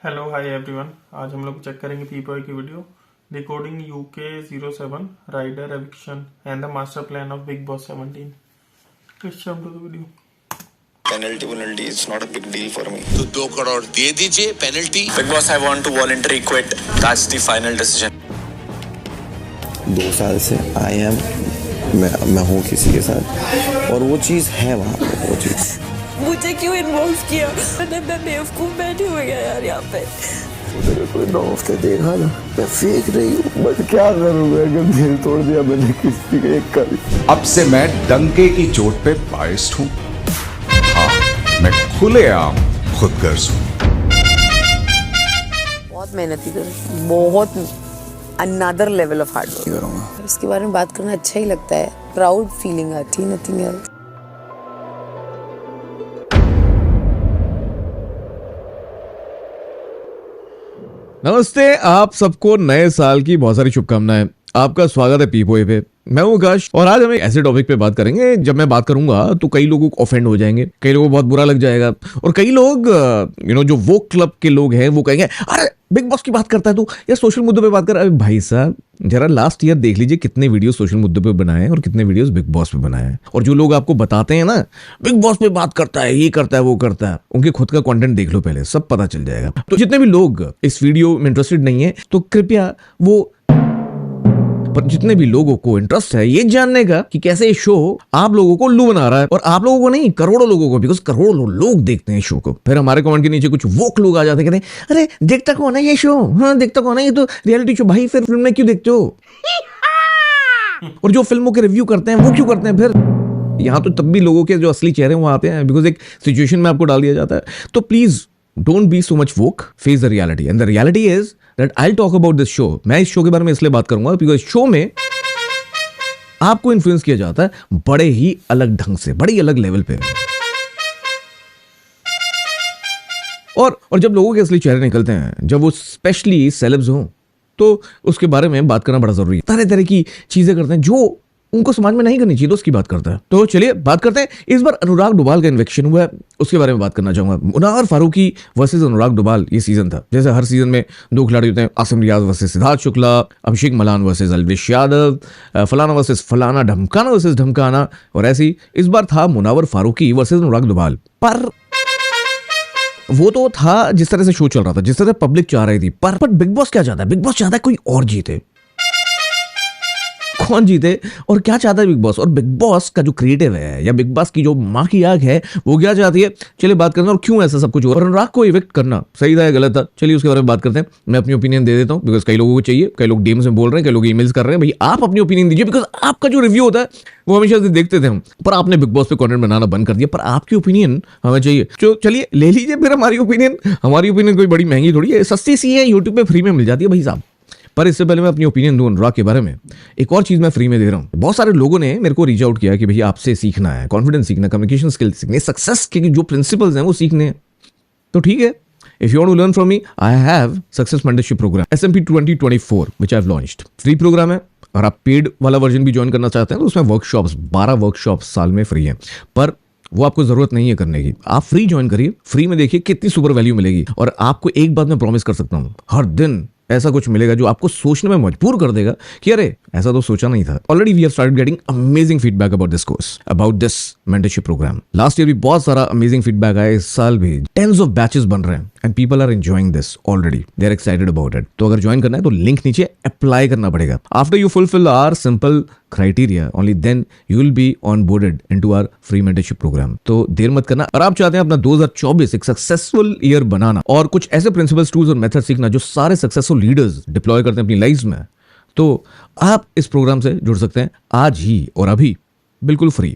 Hello hi everyone. आज हम लोग चेक करेंगे पीपॉय की video decoding UK07 rider eviction and the master plan of Bigg Boss 17। Let's jump to the video. Penalty is not a big deal for me. तो 2 करोड़ दे दीजिए penalty. Big boss, I want to voluntarily quit. That's the final decision. 2 साल से मैं हूँ किसी के साथ और वो चीज़ है वहाँ पे। वो चीज़ मुझे क्यों इन्वॉल्व किया? मैं बेवकूफ़ बैठी हुई है यार यहाँ पे। कोई 9 हफ्ते देखा ना, मैं फेंक रही हूँ। बस क्या करूँगा अगर दिल तोड़ दिया मैंने किसी का एक कभी। अब से मैं डंके की चोट पे बाइस्ड हूँ। हाँ, मैं खुलेआम खुदगर्ज हूँ। बहुत मेहनती कर, बहुत another level of hard work करूँगा। इसके बारे में बात करना अच्छा ही लगता है, प्राउड फीलिंग आती है, नथिंग एल्स। नमस्ते, आप सबको नए साल की बहुत सारी शुभकामनाएं। आपका स्वागत है पीपॉय पे। मैं हूं आकाश और आज हम एक ऐसे टॉपिक पे बात करेंगे। जब मैं बात करूंगा तो कई लोगों को ऑफेंड हो जाएंगे, कई लोगों को बहुत बुरा लग जाएगा और कई लोग जो वो क्लब के लोग हैं वो कहेंगे अरे बिग बॉस की बात करता है तू, या सोशल मुद्दों पे बात कर। अरे भाई साहब, जरा लास्ट ईयर देख लीजिए कितने वीडियो सोशल मुद्दों पे बनाए हैं और कितने वीडियोस बिग बॉस पे बनाए हैं। और जो लोग आपको बताते हैं ना बिग बॉस पे बात करता है, ये करता है, वो करता है, उनके खुद का कंटेंट देख लो पहले, सब पता चल जाएगा। तो जितने भी लोग इस वीडियो में इंटरेस्टेड नहीं है तो कृपया पर जितने भी लोगों को इंटरेस्ट है ये जानने का कि कैसे ये शो आप लोगों को उल्लू बना रहा है, और आप लोगों को नहीं, करोड़ों लोगों को, बिकॉज करोड़ों लोग देखते हैं शो को। फिर हमारे कमेंट के नीचे कुछ वोक लोग आ जाते हैं, कहते हैं अरे देखता कौन है ये शो, हाँ देखता कौन है, ये तो रियलिटी शो। भाई फिर फिल्म में क्यों देखते हो? और जो फिल्मों के रिव्यू करते हैं वो क्यों करते हैं? फिर यहाँ तो तब भी लोगों के जो असली चेहरे वहां आते हैं, बिकॉज एक सिचुएशन में आपको डाल दिया जाता है। तो please don't be so much woke, face the reality, and the reality is that I will talk about this show. मैं इस शो के बारे में इसलिए बात करूंगा बिकॉज इस शो में आपको इन्फ्लुएंस किया जाता है बड़े ही अलग ढंग से, बड़े ही अलग लेवल पे। और जब लोगों के असली चेहरे निकलते हैं, जब वो स्पेशली सेलेब्स हों, तो उसके बारे में बात करना बड़ा जरूरी है। तरह तरह की चीजें करते हैं जो उनको समाज में नहीं करनी चाहिए, तो उसकी बात करता है। तो चलिए बात करते हैं। इस बार अनुराग डोभाल का इन्वेक्शन हुआ है, उसके बारे में बात करना चाहूंगा। मुनावर फारूकी वर्सेस अनुराग डोभाल ये सीजन था। जैसे हर सीजन में 2 खिलाड़ी होते हैं, आसिम रियाज वर्सेस सिद्धार्थ शुक्ला, अभिषेक मलान वर्सेस अलविश यादव, फलाना वर्सेस फलाना, ढमकाना वर्सेस ढमकाना, और ऐसे ही इस बार था मुनावर फारूकी वर्सेस अनुराग डोभाल। पर वो तो था जिस तरह से शो चल रहा था, जिस तरह से पब्लिक चाह रही थी। पर बिग बॉस क्या चाहता है? बिग बॉस चाहता है कोई और जीते। कौन जीते और क्या चाहता है बिग बॉस? और बिग बॉस का जो क्रिएटिव है या बिग बॉस की जो माँ की आग है वो क्या चाहती है? चलिए बात करते हैं। और क्यों ऐसा सब कुछ हो रहा है? अनुराग को इविक्ट करना सही था या गलत था? चलिए उसके बारे में बात करते हैं। मैं अपनी ओपिनियन दे देता हूँ बिकॉज कई लोगों को चाहिए, कई लोग डीएम्स में बोल रहे हैं, कई लोग ईमेल्स कर रहे हैं। भाई आप अपनी ओपिनियन दीजिए, बिकॉज आपका जो रिव्यू होता है वो हमेशा से देखते थे हम, पर आपने बिग बॉस पे कंटेंट बनाना बंद कर दिया। पर आपकी ओपिनियन हमें चाहिए, तो चलिए ले लीजिए फिर हमारी ओपिनियन। हमारी ओपिनियन कोई बड़ी महंगी थोड़ी है, सस्ती सी है, यूट्यूब पे फ्री में मिल जाती है भाई साहब। पर इससे पहले मैं अपनी ओपिनियन दूं अनुराग के बारे में, एक और चीज मैं फ्री में दे रहा हूं। बहुत सारे लोगों ने मेरे को रीच आउट किया कि भैया आपसे सीखना है, कॉन्फिडेंस सीखना, कम्युनिकेशन स्किल्स सीखने, सक्सेस के जो प्रिंसिपल्स हैं वो सीखने हैं। तो ठीक है, if you want to learn from me, I have success mentorship program SMP 2024 which I have launched. Free program है, और आप पेड वाला वर्जन भी ज्वाइन करना चाहते हैं तो उसमें वर्कशॉप्स 12 वर्कशॉप्स साल में फ्री है। पर वो आपको जरूरत नहीं है करने की। आप फ्री ज्वाइन करिए, फ्री में देखिए कितनी सुपर वैल्यू मिलेगी। और आपको एक बात मैं प्रॉमिस कर सकता हूँ, हर दिन ऐसा कुछ मिलेगा जो आपको सोचने में मजबूर कर देगा कि अरे ऐसा तो सोचा नहीं था। Already we have started getting amazing feedback about this course, about this mentorship program. Last year भी बहुत सारा अमेजिंग फीडबैक आया, इस साल भी टेंस ऑफ बैचेस बन रहे हैं and people are enjoying this already, they are excited about it. तो अगर ज्वाइन करना है तो लिंक नीचे अप्लाई करना पड़ेगा। After you fulfil our simple criteria only then you will be onboarded into our free mentorship program. तो देर मत करना। और आप चाहते हैं अपना 2024 एक सक्सेसफुल ईयर बनाना और कुछ ऐसे प्रिंसिपल्स, टूल्स और मेथड सीखना जो सारे सक्सेसफुल लीडर्स डिप्लॉय करते हैं अपनी लाइफ में, तो आप इस प्रोग्राम से जुड़ सकते हैं आज ही और अभी, बिल्कुल फ्री।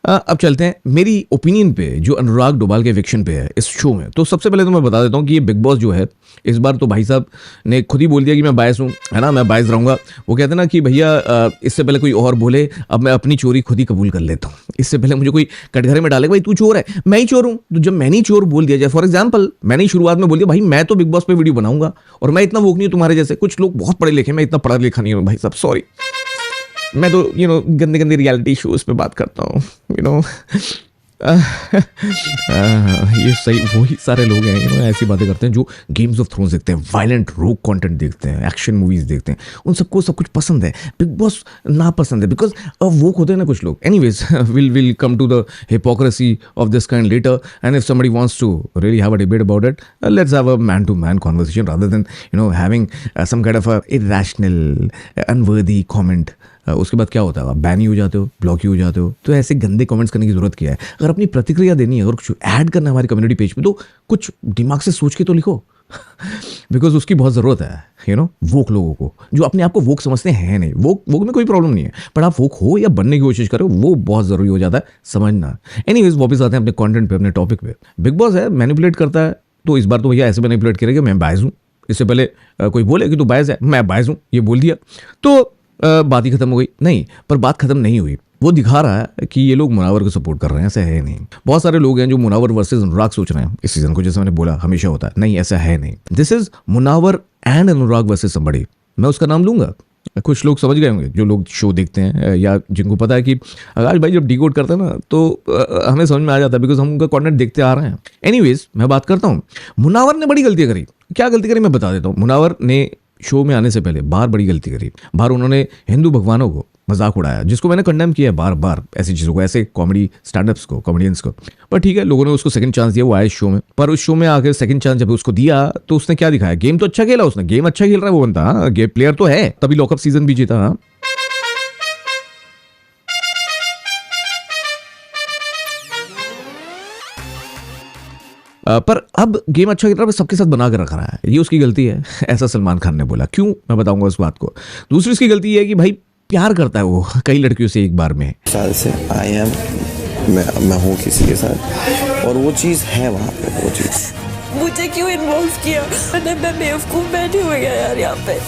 अब चलते हैं मेरी ओपिनियन पे जो अनुराग डोभाल के एविक्शन पे है इस शो में। तो सबसे पहले तो मैं बता देता हूँ कि ये बिग बॉस जो है इस बार तो भाई साहब ने खुद ही बोल दिया कि मैं बायस हूँ, है ना, मैं बायस रहूंगा। वो कहते हैं ना कि भैया इससे पहले कोई और बोले, अब मैं अपनी चोरी खुद ही कबूल कर लेता हूँ। इससे पहले मुझे कोई कटघरे में डाले भाई तू चोर है, मैं ही चोर हूँ। तो जब मैंने ही चोर बोल दिया जाए, फॉर एग्जाम्पल मैंने ही शुरुआत में बोल दिया भाई मैं तो बिग बॉस पे वीडियो बनाऊंगा और मैं इतना वोक नहीं हूँ तुम्हारे जैसे। कुछ लोग बहुत पढ़े लिखे, मैं इतना पढ़ा लिखा नहीं हूँ भाई साहब, सॉरी। मैं तो गंदे गंदे रियलिटी शोज पे बात करता हूँ, ये सही वही सारे लोग हैं ऐसी बातें करते हैं जो गेम्स ऑफ थ्रोन्स देखते हैं, वायलेंट रोग कंटेंट देखते हैं, एक्शन मूवीज देखते हैं, उन सबको सब कुछ पसंद है, बिग बॉस ना पसंद है बिकॉज वो होते हैं ना कुछ लोग. Anyways will come to the hypocrisy of this kind letter and if somebody wants to really have a debate about it, let's have a man to man conversation rather than having some kind of a irrational unworthy comment. उसके बाद क्या होता है, आप ban ही हो जाते हो, block ही हो जाते हो. तो ऐसे गंदे कमेंट्स करने की जरूरत क्या है. अगर अपनी प्रतिक्रिया देनी है, अगर कुछ ऐड करना है हमारी कम्युनिटी पेज पे, तो कुछ दिमाग से सोच के तो लिखो बिकॉज उसकी बहुत ज़रूरत है वोक लोगों को, जो अपने आप को वोक समझते हैं नहीं. वोक में कोई प्रॉब्लम नहीं है, पर आप वोक हो या बनने की कोशिश करो, वो बहुत ज़रूरी हो जाता है समझना. एनीवेज वापस आते हैं अपने कंटेंट पे, अपने टॉपिक पे. बिग बॉस है, मैनिपुलेट करता है, तो इस बार तो भैया ऐसे मैनिपुलेट करेगा मैं बायस हूँ. इससे पहले कोई बोले कि तू बायस है, मैं बायस हूँ, ये बोल दिया तो बात ही खत्म हो गई. नहीं, पर बात खत्म नहीं हुई. वो दिखा रहा है कि ये लोग मुनावर को सपोर्ट कर रहे हैं, ऐसा है नहीं. बहुत सारे लोग हैं जो मुनावर वर्सेस अनुराग सोच रहे हैं इस सीजन को, जैसे मैंने बोला हमेशा होता है. नहीं, ऐसा है नहीं. This is Munawar and Anurag versus somebody. मैं उसका नाम लूंगा, कुछ लोग समझ गए होंगे जो लोग शो देखते हैं या जिनको पता है कि आकाश भाई जब डिकोड करते हैं ना तो हमें समझ में आ जाता है बिकॉज हम उनका कंटेंट देखते आ रहे हैं. एनीवेज मैं बात करता हूँ, मुनावर ने बड़ी गलती करी. क्या गलती करी मैं बता देता हूँ. मुनावर ने शो में आने से पहले बाहर बड़ी गलती करी. बाहर उन्होंने हिंदू भगवानों को मजाक उड़ाया, जिसको मैंने कंडेम किया है बार बार, ऐसी चीज़ों को, ऐसे कॉमेडी स्टैंडअप्स को, कॉमेडियंस को. पर ठीक है, लोगों ने उसको सेकंड चांस दिया, वो आए शो में. पर उस शो में आकर सेकंड चांस जब उसको दिया तो उसने क्या दिखाया. गेम तो अच्छा खेला उसने, गेम अच्छा खेल रहा है वो बंदा, गेम प्लेयर तो है, तभी लॉकअप सीजन भी जीता. हाँ, पर अब गेम अच्छा खेल रहा है, सबके साथ बना कर रख रहा है, ये उसकी गलती है. ऐसा सलमान खान ने बोला. क्यों, मैं बताऊंगा उस बात को. दूसरी उसकी गलती है कि भाई प्यार करता है वो कई लड़कियों से एक बार में. साल से आई एम मैं हूँ किसी के साथ, और वो चीज़ है वहाँ पे. वो चीज़ मुझे क्यों इन्वॉल्व किया, मैं बेवकूफ़ बैठी हुई है यार यहाँ पे.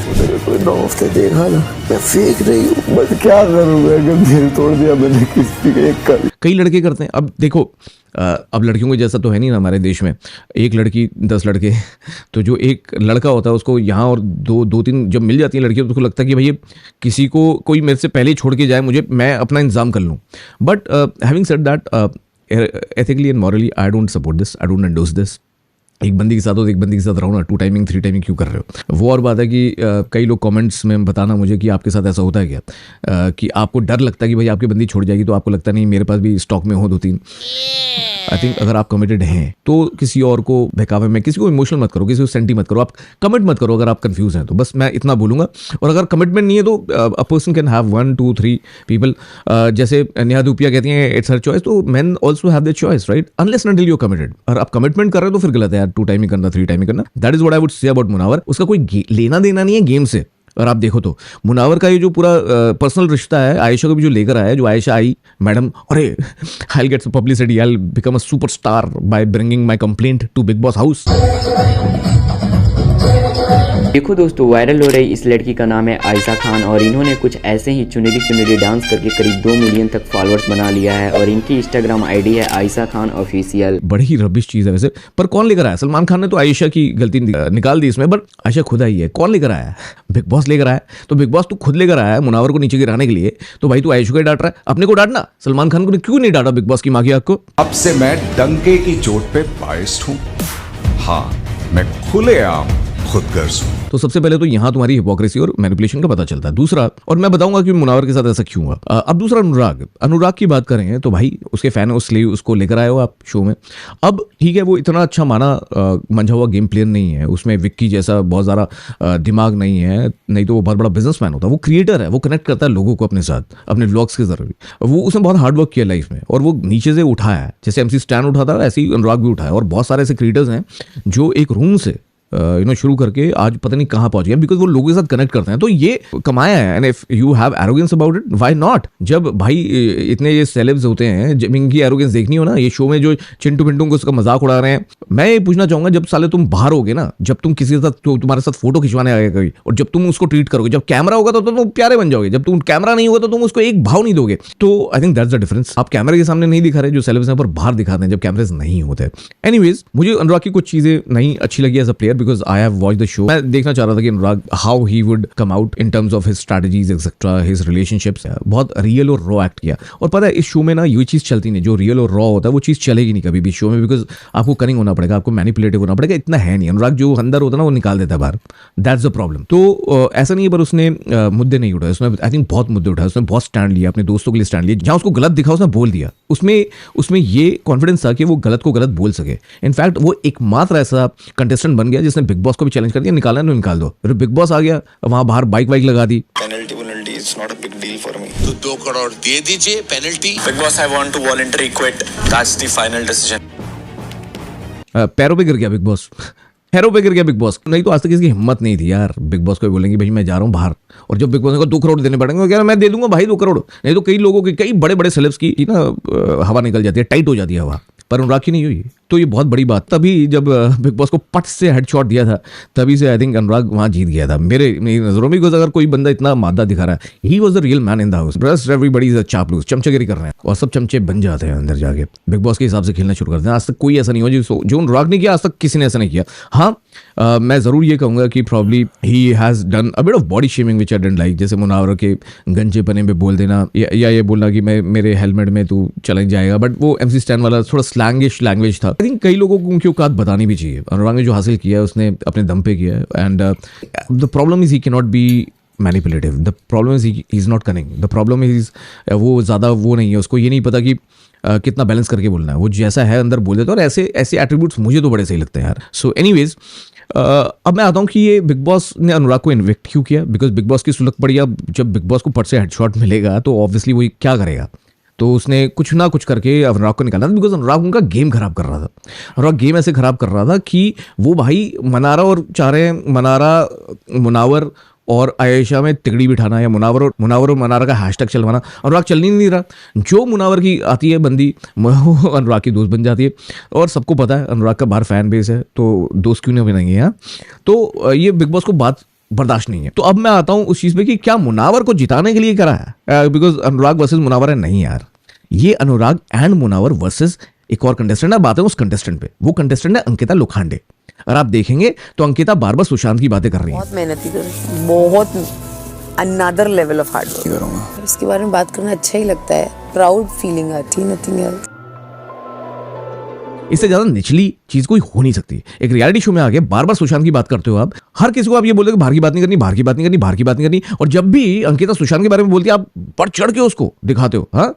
मेरे को 9 हफ्ते देखा ना, मैं फेंक रही हूँ, बस क्या करूँगा अगर दिल तोड़ दिया मैंने किसी के. एक कई लड़के करते हैं. अब देखो अब लड़कियों के जैसा तो है नहीं ना हमारे देश में, एक लड़की 10 लड़के. तो जो एक लड़का होता है उसको यहाँ और दो तीन जब मिल जाती है लड़कियाँ तो उसको लगता है कि भाई किसी को कोई मेरे से पहले छोड़ के जाए, मुझे मैं अपना इंतजाम कर लूँ. But having said that, ethically and morally I don't support this, I don't endorse this. एक बंदी के साथ हो तो एक बंदी के साथ रहो ना, 2 टाइमिंग 3 टाइमिंग क्यों कर रहे हो. वो और बात है कि कई लोग कमेंट्स में बताना मुझे कि आपके साथ ऐसा होता है क्या, कि आपको डर लगता है कि भाई आपकी बंदी छोड़ जाएगी, तो आपको लगता नहीं मेरे पास भी स्टॉक में हो 2-3. आई थिंक अगर आप कमिटेड हैं तो किसी और को बहकावे में, किसी को इमोशनल मत करो, किसी को सेंटी मत करो, आप कमिट मत करो अगर आप कंफ्यूज हैं तो. बस मैं इतना बोलूंगा. और अगर कमिटमेंट नहीं है तो a person can have 1, 2, 3 people. जैसे नेहा धूपिया कहती हैं इट्स हर चॉइस, तो men also have the choice, right, unless until you are committed. और आप कमिटमेंट कर रहे हो तो फिर गलत है यार, 2 टाइम ही करना, 3 टाइम ही करना. That is what I would say about Munawar. उसका कोई लेना देना नहीं है गेम से. और आप देखो तो मुनावर का ये जो पूरा पर्सनल रिश्ता है आयशा को भी जो लेकर आया है, जो आयशा आई मैडम, अरे I will get some publicity, I will become a superstar by bringing my complaint to Bigg Boss house. देखो दोस्तों, वायरल हो रही इस लड़की का नाम है आयशा खान और इन्होंने कुछ ऐसे ही चुनेरी डांस करके करीब 2 मिलियन तक फॉलोअर्स बना लिया है और इनकी इंस्टाग्राम आईडी है आयशा खान ऑफिशियल. बड़ी ही रबिश चीज है वैसे, पर कौन लेकर आया. सलमान खान ने तो आयशा की गलती निकाल दी इसमें, बट आयशा खुद आई है. कौन लेकर आया, बिग बॉस लेकर आया. तो बिग बॉस तू खुद लेकर आया है मुनावर को नीचे गिराने के लिए, तो भाई तू आयशा को डांट रहा है, अपने को डांटना. सलमान खान को क्यों नहीं डांटा बिग बॉस की माँ की आग को. अब से मैं डंके की चोट पे बाइस्ड हूँ. हाँ, मैं खुलेआम खुदगर्ज हूँ. तो सबसे पहले तो यहाँ तुम्हारी हिपोक्रेसी और मैनिपुलेशन का पता चलता है. दूसरा, और मैं बताऊंगा कि मुनावर के साथ ऐसा क्यों हुआ. अब दूसरा, अनुराग की बात करें तो भाई उसके फैन है, उसलिए उसको लेकर आए हो आप शो में. अब ठीक है, वो इतना अच्छा माना मंझा हुआ गेम प्लेयर नहीं है, उसमें विक्की जैसा बहुत ज़्यादा दिमाग नहीं है, नहीं तो वो बहुत बड़ा बिजनेसमैन होता. वो क्रिएटर है, वो कनेक्ट करता है लोगों को अपने साथ, अपने व्लॉग्स के जरिए. वो उसने बहुत हार्ड वर्क किया लाइफ में और वो नीचे से उठाया है. जैसे MC स्टैन उठाता है ऐसे ही अनुराग भी उठाया. और बहुत सारे ऐसे क्रिएटर्स हैं जो एक रूम से शुरू करके आज पता नहीं कहाँ पहुंच गया, बिकॉज वो लोगों के साथ कनेक्ट करते हैं. तो ये कमाया है. And if you have arrogance about it, why not. जब भाई इतने ये सेलेब्स होते हैं, जब इनकी एरोगेंस देखनी हो ना, ये शो में जो चिंटू पिंटू को उसका मजाक उड़ा रहे हैं, मैं ये पूछना चाहूंगा, जब साले तुम बाहर होगे ना, जब तुम किसी के साथ तुम्हारे साथ फोटो खिंचवाने आएगा कोई, और जब तुम उसको ट्रीट करोगे, जब कैमरा होगा तो तुम प्यारे बन जाओगे, जब तुम कैमरा नहीं होगा तो तुम उसको एक भाव नहीं दोगे. तो I think that's the difference. आप कैमरे के सामने नहीं दिखा रहे जो सेलेब्स हैं, पर बाहर दिखाते हैं जब कैमरेज नहीं होते. एनीवेज, मुझे अनुराग की कुछ चीजें नहीं अच्छी लगी as a player, because I have watch the show. मैं देखना चाह रहा था कि Anurag how he would come out in terms of his strategies etcetera, his relationships. बहुत रियल और रॉ एक्ट किया। और पता है इस शो में ना ये चीज़ चलती नहीं, जो रियल और रॉ होता है वो चीज़ चलेगी नहीं कभी भी शो में, बिकॉज आपको कनिंग होना पड़ेगा, आपको मैनिपुलेटिव होना पड़ेगा। इतना है नहीं, अनुराग जो अंदर होता है ना वो निकाल देता है बाहर, दैट्स द प्रॉब्लम। तो ऐसा नहीं है, पर उसने मुद्दे नहीं उठाए, उसने आई थिंक बहुत मुद्दे उठाए, उसने बहुत स्टैंड लिया, अपने दोस्तों के लिए स्टैंड लिया। जहाँ उसको गलत दिखा उसने बोल दिया, उसमें ये कॉन्फिडेंस था कि वो गलत को गलत बोल सके। इनफैक्ट वो एकमात्र ऐसा कंटेस्टेंट बन गया जिसने बिग बॉस को भी चैलेंज कर दिया, निकालना है तो निकाल दो। फिर बिग बॉस आ गया, वहां बाहर बाइक वाइक लगा दी। Penalty is not a big deal for me. तो 2 करोड़ दे दीजिए penalty. Big Boss, I want to voluntarily quit. That's the final decision. पैरों पे गिर गया बिग बॉस, पैरों पे गिर गया बिग बॉस। नहीं तो आज तक इसकी हिम्मत नहीं थी यार, बिग बॉस को बोलेंगे भाई मैं जा रहा हूँ बाहर, और जब बिग बॉस को 2 करोड़ देने पड़ेंगे, वो कह रहा मैं दे दूंगा भाई 2 करोड़। नहीं तो कई लोगों की, कई बड़े बड़े सेलेब्स की ना हवा निकल जाती है, टाइट हो जाती है हवा, पर अनुराग की नहीं हुई। तो ये बहुत बड़ी बात। तभी जब बिग बॉस को पट से हेडशॉट दिया था, तभी से आई थिंक अनुराग वहां जीत गया था मेरी नजरों में। बिकॉज अगर कोई बंदा इतना मादा दिखा रहा है, he was the real man in the house. बस एवरीबडी इज अ चापलूस, चमचगिरी कर रहे हैं और सब चमचे बन जाते हैं अंदर जाके, बिग बॉस के हिसाब से खेलना शुरू करते हैं। आज तक कोई ऐसा नहीं हो जो अनुराग ने किया, आज तक किसी ने ऐसा नहीं किया। हाँ मैं जरूर ये कहूंगा कि probably he has done a bit of body shaming which I didn't like, जैसे मुनावर के गंजे पने पे बोल देना, या ये बोलना कि मैं मेरे हेलमेट में तू चला जाएगा। बट वो MC स्टैन वाला थोड़ा स्लैंगिश लैंग्वेज था। आई थिंक कई लोगों को उनकी औकात बतानी भी चाहिए। अनुराग ने जो हासिल किया है उसने अपने दम पे किया है, and the problem is he can not be manipulative, the problem is he is not cunning, the problem is वो ज़्यादा वो नहीं है, उसको ये नहीं पता कि कितना बैलेंस करके बोलना है। वो जैसा है अंदर बोल देता है, और ऐसे एट्रीब्यूट्स मुझे तो बड़े सही लगते हैं यार। सो एनीवेज अब मैं आता हूँ कि ये बिग बॉस ने अनुराग को इन्वेक्ट क्यों किया, बिकॉज बिग बॉस की सुलग पड़ी। अब जब बिग बॉस को पट से हेडशॉट मिलेगा तो ऑब्वियसली वो क्या करेगा, तो उसने कुछ ना कुछ करके अनुराग को निकाला था, बिकॉज अनुराग उनका गेम खराब कर रहा था। अनुराग गेम ऐसे खराब कर रहा था कि वो भाई मनारा और मुनावर और आयशा में तिगड़ी बिठाना, या मुनावर और मनारा का हैशटैग चलवाना। अनुराग चल नहीं रहा, जो मुनावर की आती है बंदी वो अनुराग की दोस्त बन जाती है, और सबको पता है अनुराग का बाहर फैन बेस है, तो दोस्त क्यों नहीं बनेंगे यहाँ। तो ये बिग बॉस को बात बर्दाश्त नहीं है। तो अब मैं आता हूं उस चीज पे कि क्या मुनावर को जिताने के लिए करा है, बिकॉज अनुराग वर्सेस मुनावर है, नहीं यार, ये अनुराग एंड मुनावर वर्सेस एक और कंटेस्टेंट है। बात है उस कंटेस्टेंट पे, वो कंटेस्टेंट है अंकिता लोखंडे। और आप देखेंगे तो अंकिता बार बार सुशांत की बातें कर रही है। बहुत मेहनती कर, बहुत another level of hard work. इसके बारे में बात करना अच्छा ही लगता है, प्राउड फीलिंग आती है, नथिंग एल्स। इससे ज्यादा निचली चीज कोई हो नहीं सकती। एक रियलिटी शो में आके बार बार सुशांत की बात करते हो आप, हर किसी को आप ये बोलते हो कि बाहर की बात नहीं करनी, बाहर की बात नहीं करनी, बाहर की बात नहीं करनी, और जब भी अंकिता सुशांत के बारे में बोलती है आप बढ़ चढ़ के उसको दिखाते हो। हाँ,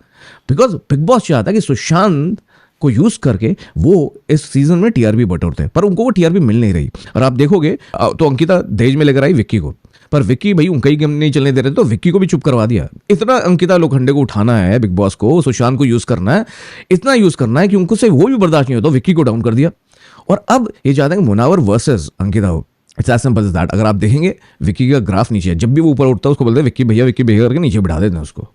बिकॉज बिग बॉस चाहता है कि सुशांत को यूज करके वो इस सीजन में टीआरपी बटोरते हैं, पर उनको वो टीआरपी मिल नहीं रही। और आप देखोगे तो अंकिता दहेज में लेकर आई विक्की को, पर विक्की भाई उनका ही गेम नहीं चलने दे रहे, तो विक्की को भी चुप करवा दिया। इतना अंकिता लोखंडे को उठाना है बिग बॉस को, सुशांत को यूज करना है, इतना यूज करना है कि उनको से वो भी बर्दाश्त नहीं होता, विक्की को डाउन कर दिया। और अब ये चाहते हैं कि मुनावर वर्सेस अंकिता हो। It's as simple as that. अगर आप देखेंगे विक्की का ग्राफ नीचे है, जब भी वो ऊपर उठता है उसको बोलते हैं विक्की भैया करके नीचे बिठा देते हैं उसको।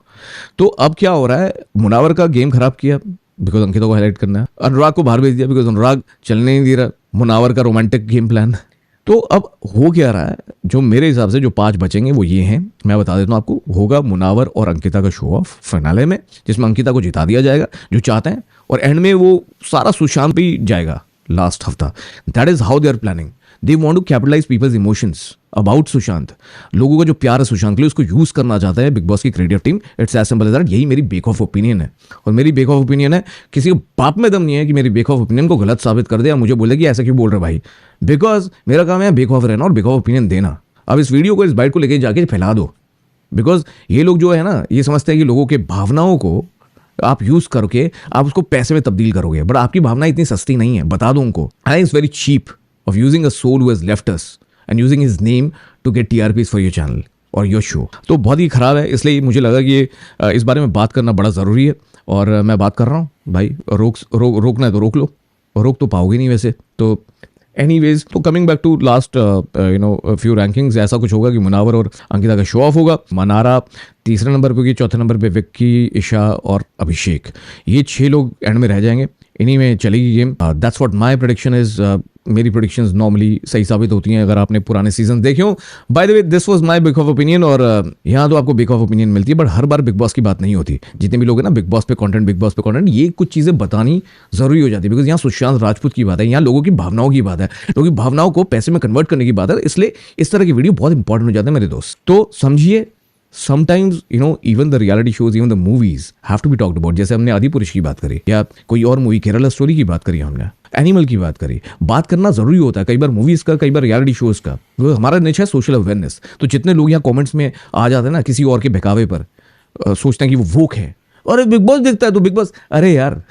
तो अब क्या हो रहा है, मुनावर का गेम खराब किया बिकॉज अंकिता को हाईलाइट करना है, अनुराग को बाहर भेज दिया बिकॉज अनुराग चलने नहीं दे रहा, मुनावर का रोमांटिक गेम प्लान। तो अब हो क्या रहा है, जो मेरे हिसाब से जो 5 बचेंगे वो ये हैं, मैं बता देता हूँ आपको। होगा मुनावर और अंकिता का शो ऑफ फाइनले में, जिसमें अंकिता को जिता दिया जाएगा जो चाहते हैं, और एंड में वो सारा सुशांत पे ही जाएगा लास्ट हफ्ता। That is how they are planning. They want to capitalise people's emotions about Sushant. लोगों का जो प्यार है सुशांत के लिए, उसको यूज करना चाहता है बिग बॉस की creative team. It's as simple as that. यही मेरी बेक ऑफ ओपिनियन है, और मेरी बेक ऑफ ओपिनियन है, किसी को बाप में दम नहीं है कि मेरी बेक ऑफ ओपिनियन को गलत साबित कर दे या मुझे बोले कि ऐसा क्यों बोल रहे भाई, बिकॉज मेरा काम है बेक ऑफ रहना और बेक ऑफ ओपिनियन देना। अब इस वीडियो को, इस बाइट को लेके जाके फैला दो, बिकॉज ये लोग जो है ना, ये समझते हैं कि लोगों के भावनाओं को आप यूज करके आप उसको पैसे में तब्दील करोगे, बट आपकी भावना इतनी सस्ती नहीं है, बता दो उनको। I is very cheap of using a soul who has left us and using his name to get TRPs for your channel or your show। तो बहुत ही ख़राब है, इसलिए मुझे लगा कि इस बारे में बात करना बड़ा ज़रूरी है, और मैं बात कर रहा हूँ भाई। रोकना है तो रोक लो, रोक तो पाओगे नहीं वैसे तो। एनीवेज, तो coming back to last few rankings, ऐसा कुछ होगा कि मुनावर और अंकिता का शो ऑफ होगा। मनारा तीसरे नंबर पे होगी, चौथे नंबर पे विक्की, ईशा और अभिषेक। ये 6 लोग एंड में रह जाएंगे। इन्हीं में चलेगी game. That's what my prediction is. मेरी प्रेडिक्शंस नॉर्मली सही साबित होती हैं अगर आपने पुराने सीजन देखे हो। By the way this was my big of opinion, और यहाँ तो आपको बिग ऑफ ओपिनियन मिलती है, but her bar big Boss की बात नहीं होती। जितने भी लोग हैं ना बिग बॉस पे कंटेंट, ये कुछ चीज़ें बतानी जरूरी हो जाती है, बिकॉज यहाँ सुशांत राजपूत की बात है, यहाँ लोगों की भावनाओं की बात है, लोगों की भावनाओं को पैसे में कन्वर्ट करने की बात है, इसलिए इस तरह की वीडियो बहुत इंपॉर्टेंट हो जाते हैं मेरे दोस्त। तो समझिए, sometimes even the reality shows, even the movies have to be talked about। जैसे हमने आदिपुरुष की बात करी, या कोई और मूवी केरला स्टोरी की बात करी, हमने एनिमल की बात करी। बात करना जरूरी होता है, कई बार मूवीज का, कई बार रियलिटी शोज का। वो हमारा नेचर है सोशल अवेयरनेस। तो जितने लोग यहाँ कमेंट्स में आ जाते हैं ना किसी और के बहकावे पर, सोचते हैं कि वो वोक है, अरे बिग बॉस देखता है तो बिग बॉस, अरे यार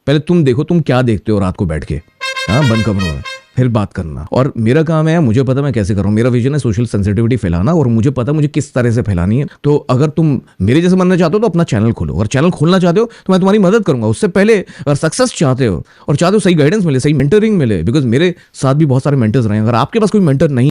पहले तुम देखो तुम क्या देखते हो रात को बैठ के, हाँ बंद कमरों में, फिर बात करना। और मेरा काम है, मुझे पता मैं कैसे कर रहा हूँ, मेरा विजन है सोशल सेंसिटिविटी फैलाना, और मुझे पता मुझे किस तरह से फैलानी है। तो अगर तुम मेरे जैसे बनना चाहते हो तो अपना चैनल खोलो, और चैनल खोलना चाहते हो तो मैं तुम्हारी मदद करूंगा। उससे पहले अगर सक्सेस चाहते हो और चाहते हो सही गाइडेंस मिले, सही मेंटरिंग मिले, बिकॉज मेरे साथ भी बहुत सारे मेंटर्स रहे हैं, अगर आपके पास कोई मेंटर नहीं